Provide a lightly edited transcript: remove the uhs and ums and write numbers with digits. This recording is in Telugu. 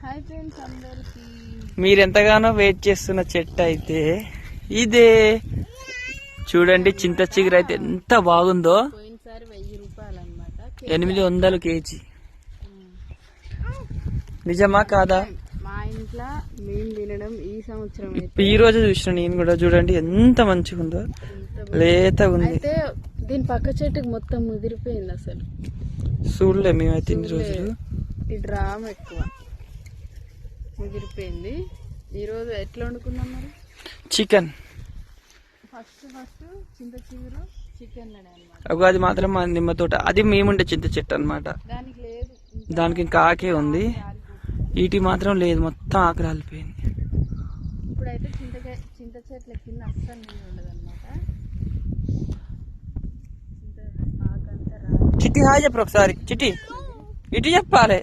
హాయ్ ఫ్రెండ్స్ అందరికి. మీరు ఎంతగానో వెయిట్ చేస్తున్న చెట్టు అయితే ఇదే చూడండి. చింత చిగురు అయితే ఎంత బాగుందో. పోయినసారి 1000 రూపాయలు అన్నమాట, 800 కేజీ. నిజమా కాదా? మా ఇంట్లో మేము తినడం ఈ సంవత్సరం ఈ రోజు చూసిన నేను కూడా. చూడండి ఎంత మంచిగా ఉందో, లేతగా ఉంది. అయితే దీని పక్క చెట్టుకు మొత్తం ముదిరిపోయింది. అసలు చూడలే మేమైతే ఇన్ని రోజులు. ఈ డ్రామ్ ఎక్కువ ముదిరిపోయింది. ఈరోజు ఎట్లా వండుకున్నాం మరి? చికెన్. ఫస్ట్ చింత చిగురు చికెన్ అనమాట. అది మాత్రం మా నిమ్మ తోట, అది మేముండే చింత చెట్టు అనమాట. దానికి లేదు, దానికి ఇంకా ఆకే ఉంది. వీటి మాత్రం లేదు, మొత్తం ఆకు రాలిపోయింది. ఇప్పుడైతే చింత చెట్ల కింద అస్సలు నీళ్ళు ఉండదు అనమాట. చిట్టి హాయ్ చెప్పరు ఒకసారి. చిట్టి ఇటు చెప్పాలి.